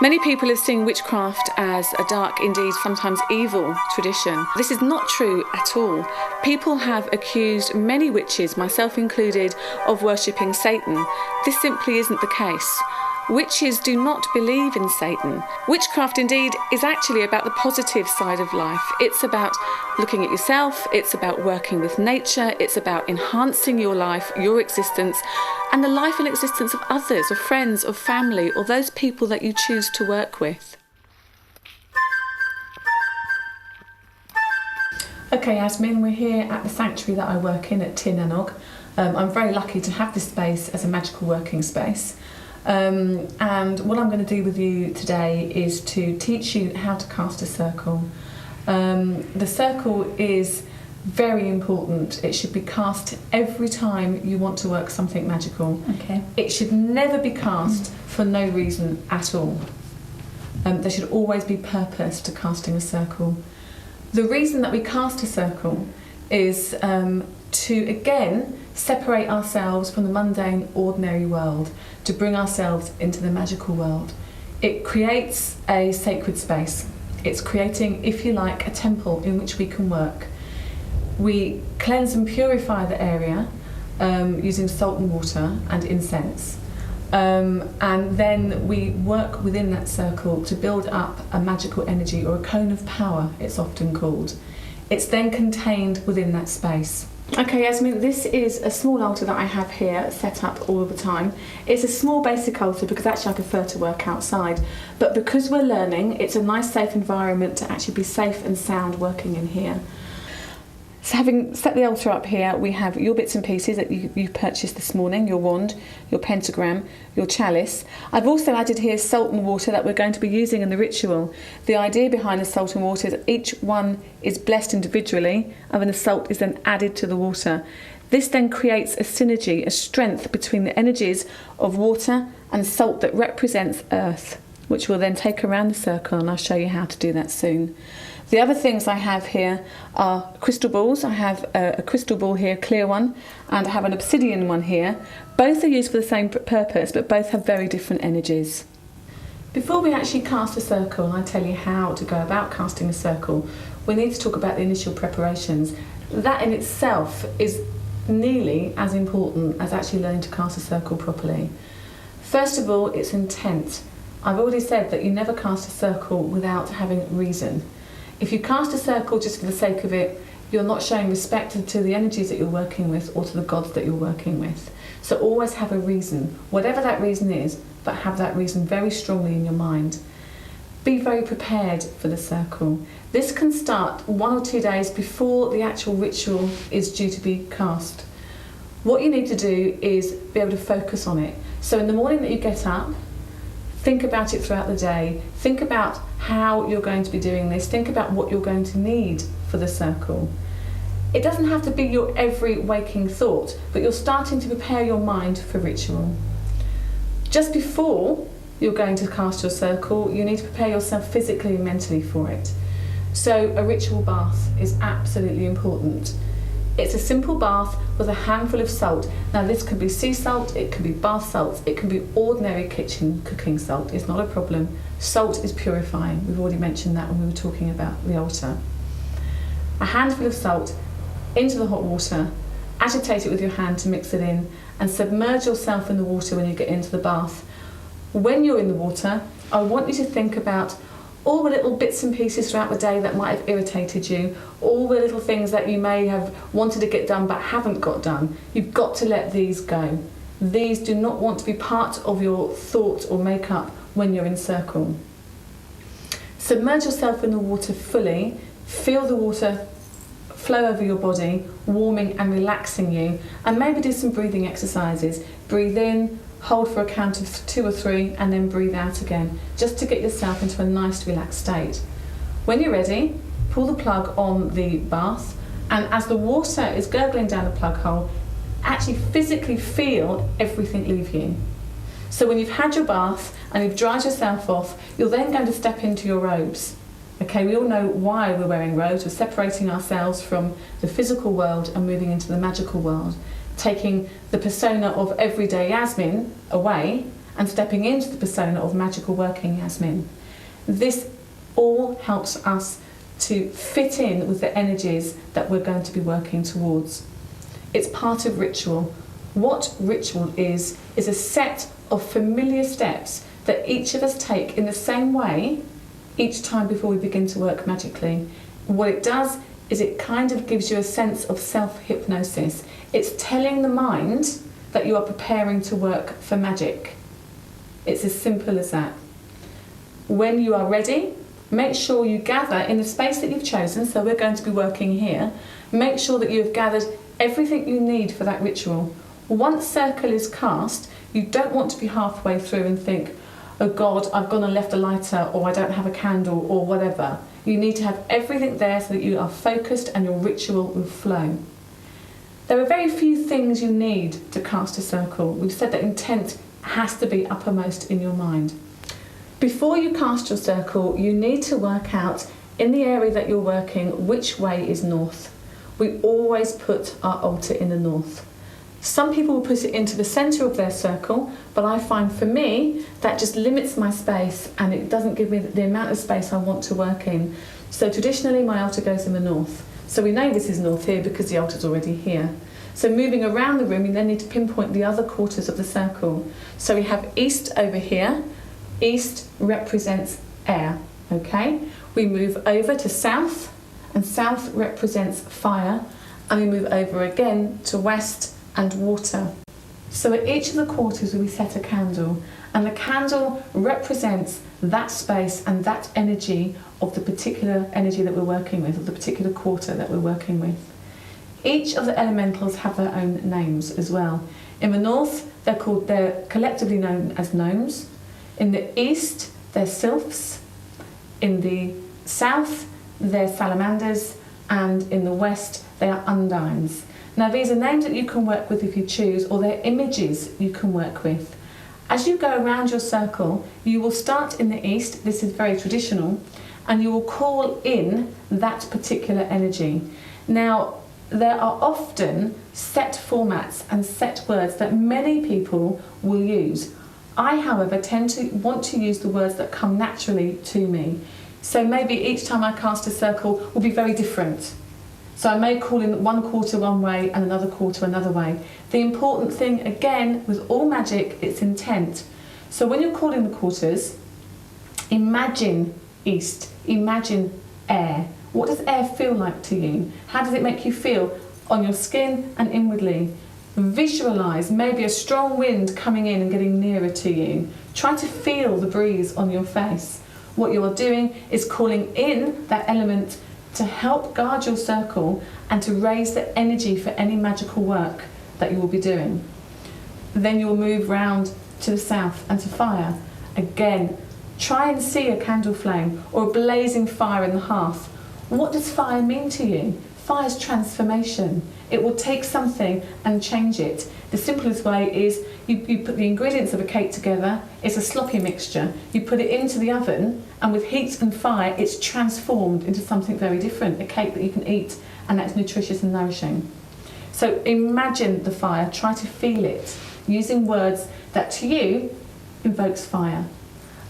Many people have seen witchcraft as a dark, indeed sometimes evil tradition. This is not true at all. People have accused many witches, myself included, of worshipping Satan. This simply isn't the case. Witches do not believe in Satan. Witchcraft, indeed, is actually about the positive side of life. It's about looking at yourself, it's about working with nature, it's about enhancing your life, your existence, and the life and existence of others, of friends, of family, or those people that you choose to work with. Okay, Yasmin, we're here at the sanctuary that I work in at Tir Nanog. I'm very lucky to have this space as a magical working space. And what I'm going to do with you today is to teach you how to cast a circle. The circle is very important. It should be cast every time you want to work something magical. Okay. It should never be cast for no reason at all. There should always be purpose to casting a circle. The reason that we cast a circle is to, again, separate ourselves from the mundane, ordinary world, to bring ourselves into the magical world. It creates a sacred space. It's creating, if you like, a temple in which we can work. We cleanse and purify the area using salt and water and incense. And then we work within that circle to build up a magical energy, or a cone of power, it's often called. It's then contained within that space. Okay, Yasmin, this is a small altar that I have here set up all the time. It's a small basic altar because actually I prefer to work outside. But because we're learning, it's a nice safe environment to actually be safe and sound working in here. So having set the altar up here, we have your bits and pieces that you've purchased this morning, your wand, your pentagram, your chalice. I've also added here salt and water that we're going to be using in the ritual. The idea behind the salt and water is that each one is blessed individually, and then the salt is then added to the water. This then creates a synergy, a strength between the energies of water and salt that represents earth, which we'll then take around the circle, and I'll show you how to do that soon. The other things I have here are crystal balls. I have a crystal ball here, a clear one, and I have an obsidian one here. Both are used for the same purpose, but both have very different energies. Before we actually cast a circle, and I tell you how to go about casting a circle, we need to talk about the initial preparations. That in itself is nearly as important as actually learning to cast a circle properly. First of all, it's intent. I've already said that you never cast a circle without having reason. If you cast a circle just for the sake of it, you're not showing respect to the energies that you're working with or to the gods that you're working with. So always have a reason, whatever that reason is, but have that reason very strongly in your mind. Be very prepared for the circle. This can start 1 or 2 days before the actual ritual is due to be cast. What you need to do is be able to focus on it. So in the morning that you get up, think about it throughout the day. Think about how you're going to be doing this. Think about what you're going to need for the circle. It doesn't have to be your every waking thought, but you're starting to prepare your mind for ritual. Just before you're going to cast your circle, you need to prepare yourself physically and mentally for it. So a ritual bath is absolutely important. It's a simple bath with a handful of salt. Now this could be sea salt, it could be bath salt, it can be ordinary kitchen cooking salt. It's not a problem. Salt is purifying. We've already mentioned that when we were talking about the altar. A handful of salt into the hot water, agitate it with your hand to mix it in, and submerge yourself in the water when you get into the bath. When you're in the water, I want you to think about all the little bits and pieces throughout the day that might have irritated you, all the little things that you may have wanted to get done but haven't got done. You've got to let these go. These do not want to be part of your thought or makeup when you're in circle. Submerge yourself in the water fully, feel the water flow over your body, warming and relaxing you, and maybe do some breathing exercises. Breathe in, hold for a count of 2 or 3, and then breathe out again, just to get yourself into a nice relaxed state. When you're ready, pull the plug on the bath, and as the water is gurgling down the plug hole, actually physically feel everything leave you. So when you've had your bath and you've dried yourself off, you're then going to step into your robes. Okay, we all know why we're wearing robes. We're separating ourselves from the physical world and moving into the magical world, taking the persona of everyday Yasmin away and stepping into the persona of magical working Yasmin. This all helps us to fit in with the energies that we're going to be working towards. It's part of ritual. What ritual is a set of familiar steps that each of us take in the same way each time before we begin to work magically. What it does is it kind of gives you a sense of self-hypnosis. It's telling the mind that you are preparing to work for magic. It's as simple as that. When you are ready, make sure you gather in the space that you've chosen, so we're going to be working here, make sure that you have gathered everything you need for that ritual. Once circle is cast, you don't want to be halfway through and think, oh God, I've gone and left a lighter, or I don't have a candle, or whatever. You need to have everything there so that you are focused and your ritual will flow. There are very few things you need to cast a circle. We've said that intent has to be uppermost in your mind. Before you cast your circle, you need to work out in the area that you're working which way is north. We always put our altar in the north. Some people will put it into the centre of their circle, but I find for me that just limits my space and it doesn't give me the amount of space I want to work in. So traditionally my altar goes in the north. So we know this is north here because the altar's already here. So moving around the room, you then need to pinpoint the other quarters of the circle. So we have east over here. East represents air, okay? We move over to south, and south represents fire, and we move over again to west and water. So at each of the quarters we set a candle, and the candle represents that space and that energy of the particular energy that we're working with, or the particular quarter that we're working with. Each of the elementals have their own names as well. In the north, they're collectively known as gnomes. In the east, they're sylphs. In the south, they're salamanders. And in the west, they are undines. Now, these are names that you can work with if you choose, or they're images you can work with. As you go around your circle, you will start in the east, this is very traditional, and you will call in that particular energy. Now, there are often set formats and set words that many people will use. I, however, tend to want to use the words that come naturally to me. So maybe each time I cast a circle will be very different. So I may call in one quarter one way and another quarter another way. The important thing, again, with all magic, it's intent. So when you're calling the quarters, imagine east, imagine air. What does air feel like to you? How does it make you feel on your skin and inwardly? Visualise maybe a strong wind coming in and getting nearer to you. Try to feel the breeze on your face. What you are doing is calling in that element to help guard your circle and to raise the energy for any magical work that you will be doing. Then you'll move round to the south and to fire. Again, try and see a candle flame or a blazing fire in the hearth. What does fire mean to you? Fire is transformation. It will take something and change it. The simplest way is you put the ingredients of a cake together, it's a sloppy mixture. You put it into the oven, and with heat and fire, it's transformed into something very different, a cake that you can eat, and that's nutritious and nourishing. So imagine the fire, try to feel it, using words that to you invokes fire.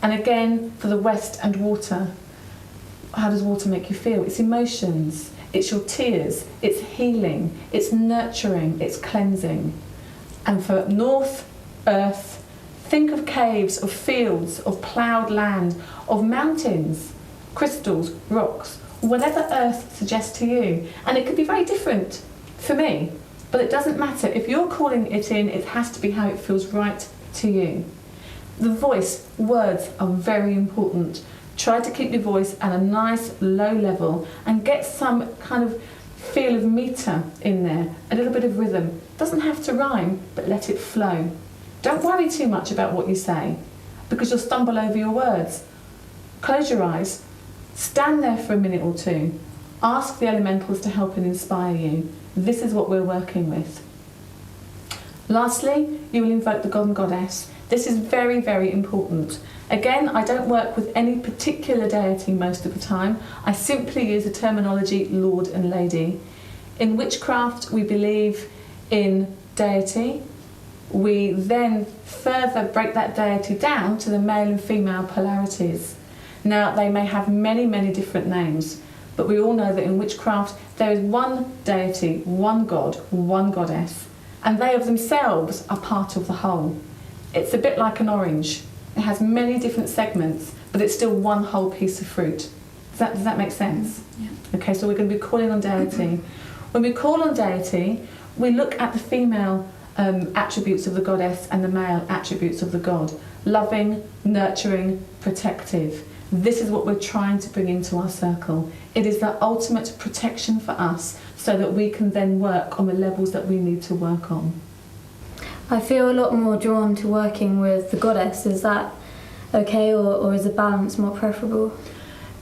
And again, for the west and water, how does water make you feel? It's emotions, it's your tears, it's healing, it's nurturing, it's cleansing. And for north, earth, think of caves, of fields, of ploughed land, of mountains, crystals, rocks, whatever earth suggests to you. And it could be very different for me, but it doesn't matter. If you're calling it in, it has to be how it feels right to you. The voice, words are very important. Try to keep your voice at a nice low level and get some kind of feel of meter in there, a little bit of rhythm. Doesn't have to rhyme, but let it flow. Don't worry too much about what you say, because you'll stumble over your words. Close your eyes, stand there for a minute or two, ask the elementals to help and inspire you. This is what we're working with. Lastly, you will invoke the god and goddess. This is very, very important. Again, I don't work with any particular deity most of the time. I simply use the terminology Lord and Lady. In witchcraft, we believe in deity, we then further break that deity down to the male and female polarities. Now, they may have many, many different names, but we all know that in witchcraft there is one deity, one god, one goddess, and they of themselves are part of the whole. It's a bit like an orange. It has many different segments, but it's still one whole piece of fruit. Does that make sense? Yeah. Okay, so we're going to be calling on deity. When we call on deity, we look at the female attributes of the goddess and the male attributes of the god. Loving, nurturing, protective. This is what we're trying to bring into our circle. It is the ultimate protection for us so that we can then work on the levels that we need to work on. I feel a lot more drawn to working with the goddess. Is that okay, or is a balance more preferable?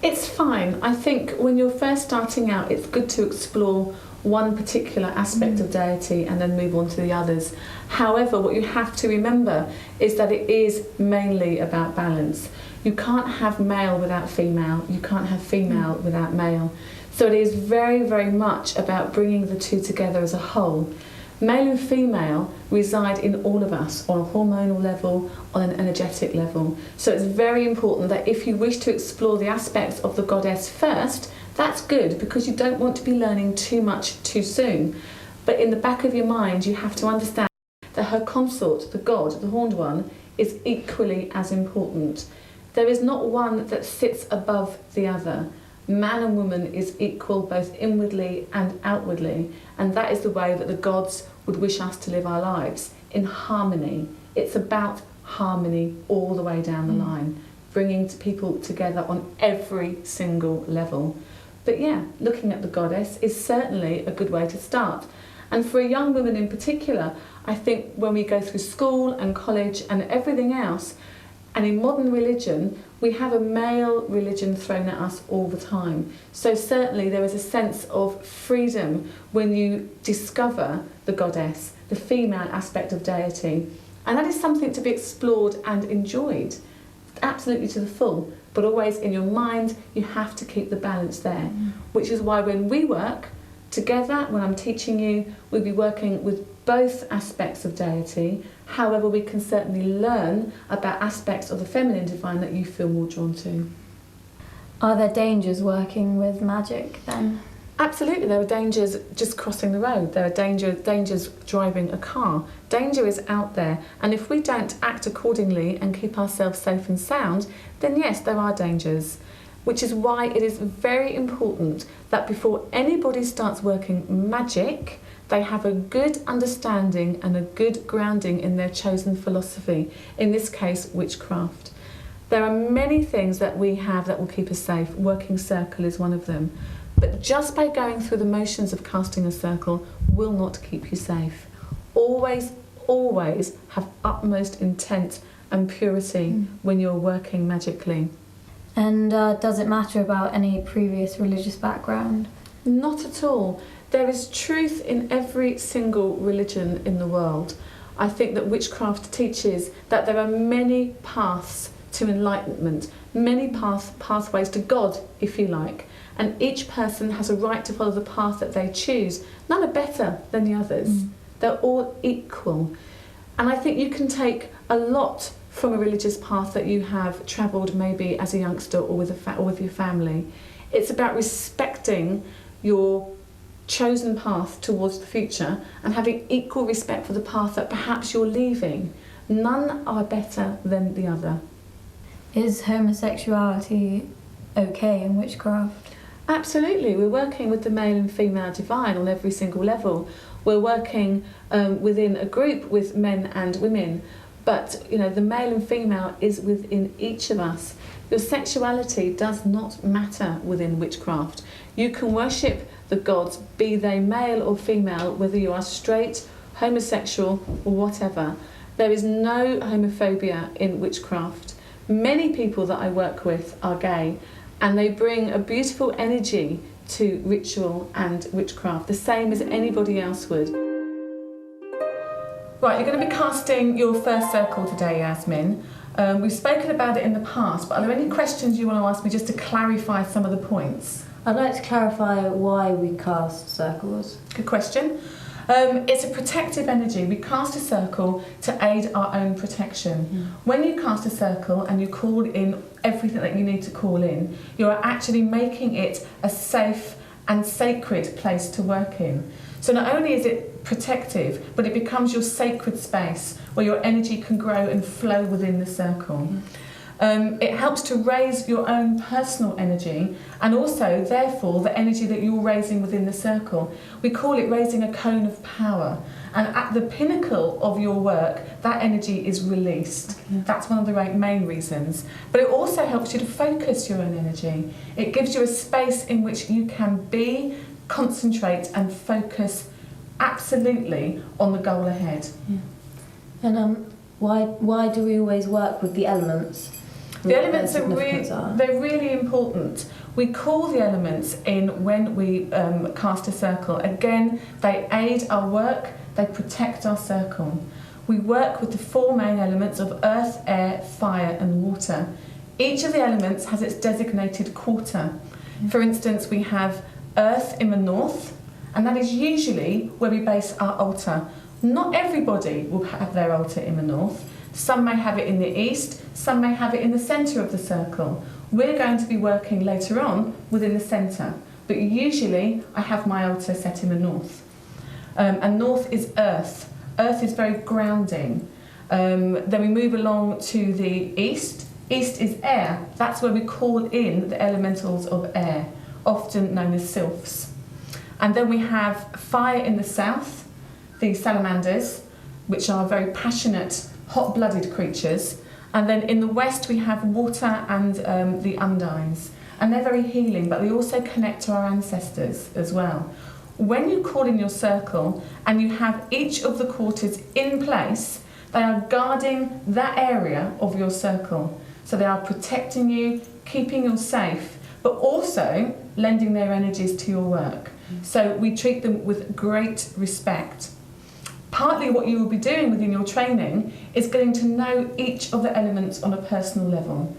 It's fine. I think when you're first starting out, it's good to explore one particular aspect of deity and then move on to the others. However, what you have to remember is that it is mainly about balance. You can't have male without female. You can't have female without male. So it is very, very much about bringing the two together as a whole. Male and female reside in all of us on a hormonal level, on an energetic level. So it's very important that if you wish to explore the aspects of the goddess first, that's good, because you don't want to be learning too much too soon. But in the back of your mind, you have to understand that her consort, the god, the horned one, is equally as important. There is not one that sits above the other. Man and woman is equal both inwardly and outwardly, and that is the way that the gods would wish us to live our lives, in harmony. It's about harmony all the way down the line, bringing people together on every single level. But yeah, looking at the goddess is certainly a good way to start. And for a young woman in particular, I think when we go through school and college and everything else, and in modern religion, we have a male religion thrown at us all the time. So certainly there is a sense of freedom when you discover the goddess, the female aspect of deity. And that is something to be explored and enjoyed, absolutely to the full. But always in your mind, you have to keep the balance there. Which is why when we work together, when I'm teaching you, we'll be working with both aspects of deity. However, we can certainly learn about aspects of the feminine divine that you feel more drawn to. Are there dangers working with magic then? Absolutely, there are dangers just crossing the road. There are dangers driving a car. Danger is out there, and if we don't act accordingly and keep ourselves safe and sound, then yes, there are dangers. Which is why it is very important that before anybody starts working magic, they have a good understanding and a good grounding in their chosen philosophy, in this case, witchcraft. There are many things that we have that will keep us safe. Working circle is one of them. But just by going through the motions of casting a circle will not keep you safe. Always, always have utmost intent and purity when you're working magically. And does it matter about any previous religious background? Not at all. There is truth in every single religion in the world. I think that witchcraft teaches that there are many paths to enlightenment, many pathways to God, if you like, and each person has a right to follow the path that they choose. None are better than the others. They're all equal. And I think you can take a lot from a religious path that you have travelled maybe as a youngster or with your family. It's about respecting your chosen path towards the future and having equal respect for the path that perhaps you're leaving. None are better than the other. Is homosexuality okay in witchcraft? Absolutely. We're working with the male and female divine on every single level. We're working within a group with men and women, but the male and female is within each of us. Your sexuality does not matter within witchcraft. You can worship the gods, be they male or female, whether you are straight, homosexual, or whatever. There is no homophobia in witchcraft. Many people that I work with are gay, and they bring a beautiful energy to ritual and witchcraft, the same as anybody else would. Right, you're going to be casting your first circle today, Yasmin. We've spoken about it in the past, but are there any questions you want to ask me just to clarify some of the points? I'd like to clarify why we cast circles. Good question. It's a protective energy. We cast a circle to aid our own protection. When you cast a circle and you call in everything that you need to call in, you are actually making it a safe and sacred place to work in. So not only is it protective, but it becomes your sacred space where your energy can grow and flow within the circle. It helps to raise your own personal energy and also, therefore, the energy that you're raising within the circle. We call it raising a cone of power. And at the pinnacle of your work, that energy is released. That's one of the main reasons. But it also helps you to focus your own energy. It gives you a space in which you can be, concentrate and focus absolutely on the goal ahead. And why do we always work with the elements? The elements they're really important. We call the elements in when we cast a circle. Again, they aid our work, they protect our circle. We work with the 4 main elements of earth, air, fire and water. Each of the elements has its designated quarter. For instance, we have earth in the north, and that is usually where we base our altar. Not everybody will have their altar in the north. Some may have it in the east, some may have it in the centre of the circle. We're going to be working later on within the centre, but usually I have my altar set in the north. And north is earth. Earth is very grounding. Then we move along to the east. East is air. That's where we call in the elementals of air, often known as sylphs. And then we have fire in the south, the salamanders, which are very passionate, hot-blooded creatures. And then in the west we have water and the undines. And they're very healing, but they also connect to our ancestors as well. When you call in your circle and you have each of the quarters in place, they are guarding that area of your circle. So they are protecting you, keeping you safe, but also lending their energies to your work. So we treat them with great respect. Partly what you will be doing within your training is getting to know each of the elements on a personal level.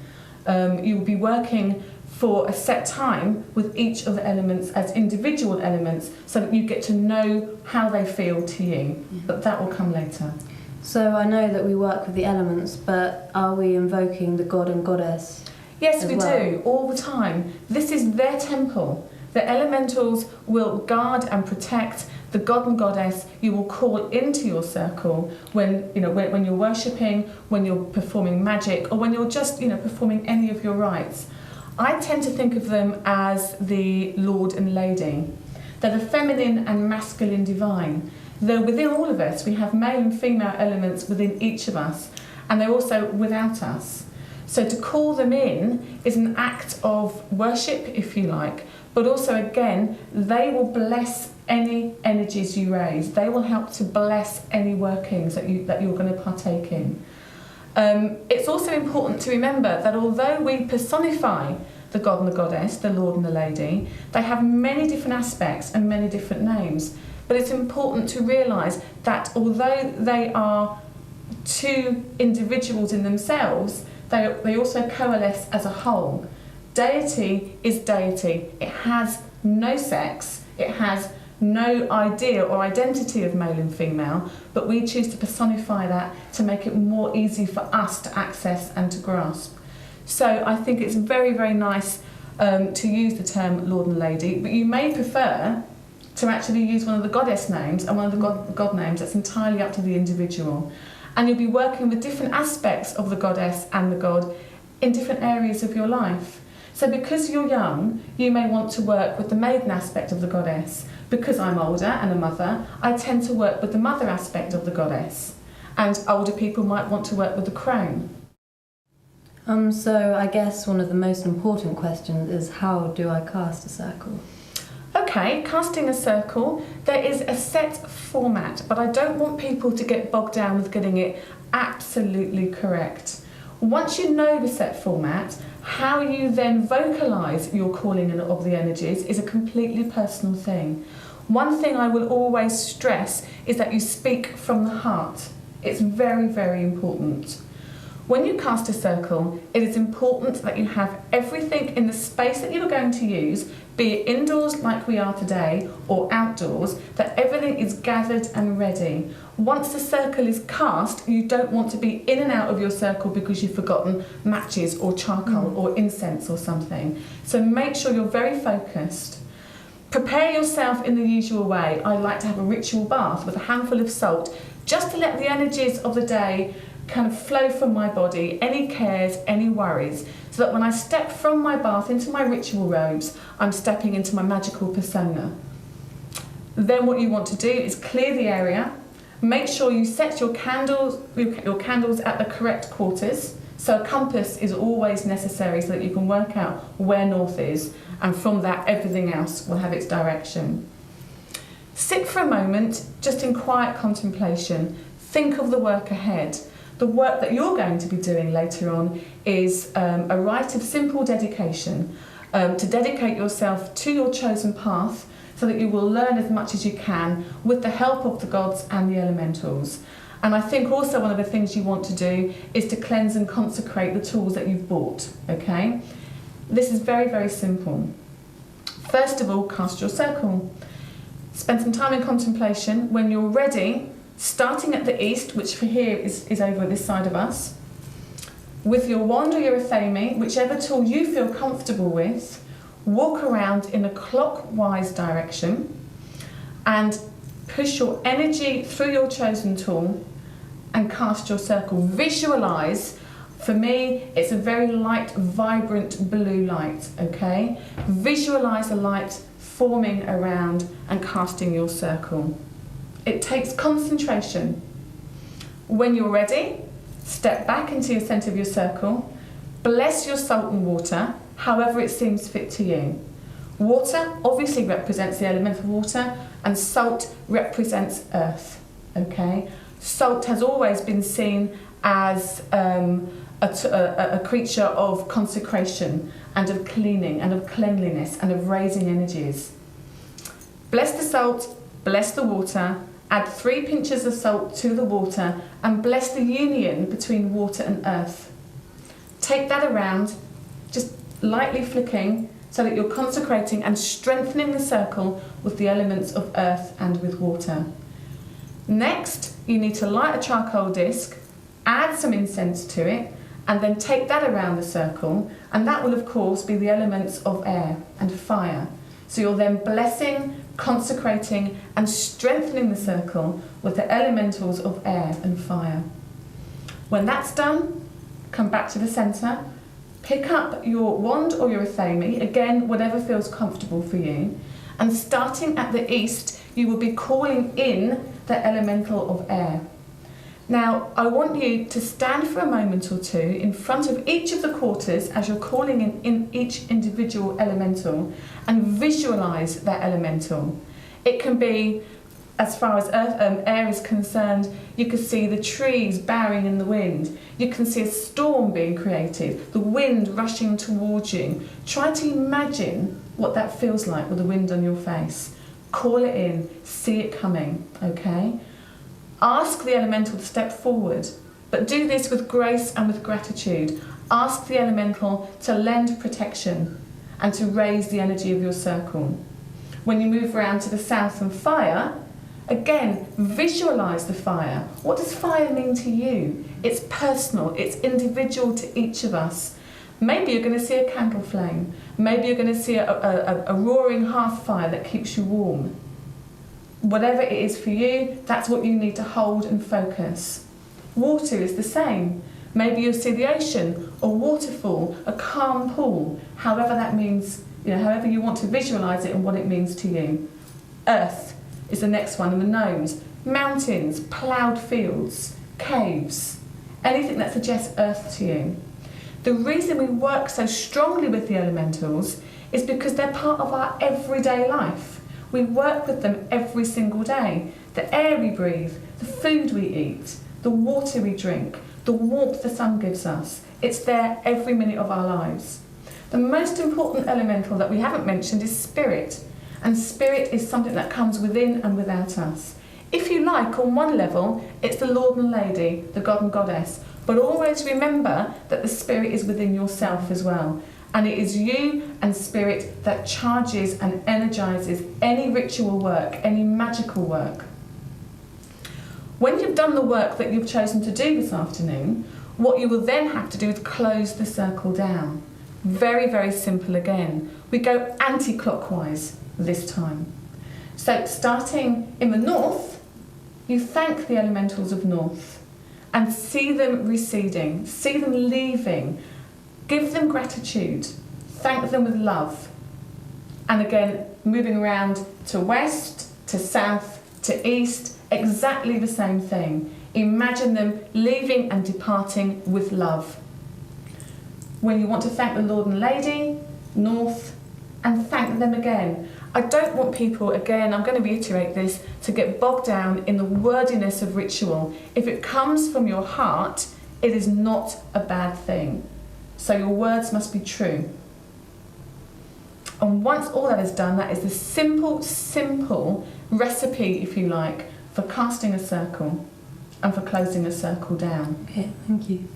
You will be working for a set time with each of the elements as individual elements so that you get to know how they feel to you, but that will come later. So I know that we work with the elements, but are we invoking the god and goddess? Yes, we do, all the time. This is their temple. The elementals will guard and protect the god and goddess you will call into your circle when you're worshipping, when you're performing magic, or when you're just performing any of your rites. I tend to think of them as the Lord and Lady. They're the feminine and masculine divine. Though within all of us we have male and female elements within each of us, and they're also without us. So to call them in is an act of worship, if you like, but also again they will bless any energies you raise. They will help to bless any workings that you're going to partake in. It's also important to remember that although we personify the god and the goddess, the Lord and the Lady, they have many different aspects and many different names. But it's important to realise that although they are 2 individuals in themselves, they also coalesce as a whole. Deity is deity. It has no sex. It has no idea or identity of male and female, but we choose to personify that to make it more easy for us to access and to grasp. So I think it's very, very nice to use the term Lord and Lady, but you may prefer to actually use one of the goddess names and one of the god names. That's entirely up to the individual. And you'll be working with different aspects of the goddess and the god in different areas of your life. So because you're young, you may want to work with the maiden aspect of the goddess. Because I'm older and a mother, I tend to work with the mother aspect of the goddess. And older people might want to work with the crone. So I guess one of the most important questions is, how do I cast a circle? Okay, casting a circle, there is a set format, but I don't want people to get bogged down with getting it absolutely correct. Once you know the set format, how you then vocalise your calling in of the energies is a completely personal thing. One thing I will always stress is that you speak from the heart. It's very, very important. When you cast a circle, it is important that you have everything in the space that you are going to use be it indoors like we are today or outdoors, that everything is gathered and ready. Once the circle is cast, you don't want to be in and out of your circle because you've forgotten matches or charcoal or incense or something. So make sure you're very focused. Prepare yourself in the usual way. I like to have a ritual bath with a handful of salt, just to let the energies of the day kind of flow from my body, any cares, any worries, so that when I step from my bath into my ritual robes, I'm stepping into my magical persona. Then what you want to do is clear the area. Make sure you set your candles at the correct quarters. So a compass is always necessary so that you can work out where north is, and from that everything else will have its direction. Sit for a moment just in quiet contemplation. Think of the work ahead. The work that you're going to be doing later on is a rite of simple dedication, to dedicate yourself to your chosen path so that you will learn as much as you can with the help of the gods and the elementals. And I think also one of the things you want to do is to cleanse and consecrate the tools that you've bought, okay? This is very, very simple. First of all, cast your circle. Spend some time in contemplation. When you're ready, starting at the east, which for here is over this side of us, with your wand or your athame, whichever tool you feel comfortable with, walk around in a clockwise direction and push your energy through your chosen tool and cast your circle. Visualise. For me, it's a very light, vibrant blue light, okay? Visualise the light forming around and casting your circle. It takes concentration. When you're ready, step back into your centre of your circle, bless your salt and water, however it seems fit to you. Water obviously represents the element of water, and salt represents earth, okay? Salt has always been seen as a creature of consecration and of cleaning and of cleanliness and of raising energies. Bless the salt, bless the water, add 3 pinches of salt to the water and bless the union between water and earth. Take that around, just lightly flicking, so that you're consecrating and strengthening the circle with the elements of earth and with water. Next, you need to light a charcoal disc, add some incense to it, and then take that around the circle, and that will of course be the elements of air and fire. So you're then blessing, consecrating and strengthening the circle with the elementals of air and fire. When that's done, come back to the centre, pick up your wand or your athame, again whatever feels comfortable for you, and starting at the east you will be calling in the elemental of air. Now I want you to stand for a moment or two in front of each of the quarters as you're calling in each individual elemental and visualise that elemental. It can be, as far as air is concerned, you can see the trees bowing in the wind. You can see a storm being created, the wind rushing towards you. Try to imagine what that feels like with the wind on your face. Call it in, see it coming, okay? Ask the elemental to step forward, but do this with grace and with gratitude. Ask the elemental to lend protection and to raise the energy of your circle. When you move around to the south and fire, again, visualise the fire. What does fire mean to you? It's personal, it's individual to each of us. Maybe you're going to see a candle flame. Maybe you're going to see a roaring hearth fire that keeps you warm. Whatever it is for you, that's what you need to hold and focus. Water is the same. Maybe you'll see the ocean, a waterfall, a calm pool, however that means, however you want to visualise it and what it means to you. Earth is the next one in the gnomes. Mountains, ploughed fields, caves, anything that suggests earth to you. The reason we work so strongly with the elementals is because they're part of our everyday life. We work with them every single day. The air we breathe, the food we eat, the water we drink, the warmth the sun gives us. It's there every minute of our lives. The most important elemental that we haven't mentioned is spirit. And spirit is something that comes within and without us. If you like, on one level, it's the Lord and Lady, the God and Goddess. But always remember that the spirit is within yourself as well. And it is you and spirit that charges and energises any ritual work, any magical work. When you've done the work that you've chosen to do this afternoon, what you will then have to do is close the circle down. Very, very simple again. We go anti-clockwise this time. So starting in the north, you thank the elementals of north and see them receding, see them leaving, give them gratitude, thank them with love. And again, moving around to west, to south, to east, exactly the same thing. Imagine them leaving and departing with love. When you want to thank the Lord and Lady, north, and thank them again. I don't want people, again, I'm going to reiterate this, to get bogged down in the wordiness of ritual. If it comes from your heart, it is not a bad thing. So your words must be true. And once all that is done, that is the simple recipe, if you like, for casting a circle and for closing a circle down. Okay, thank you.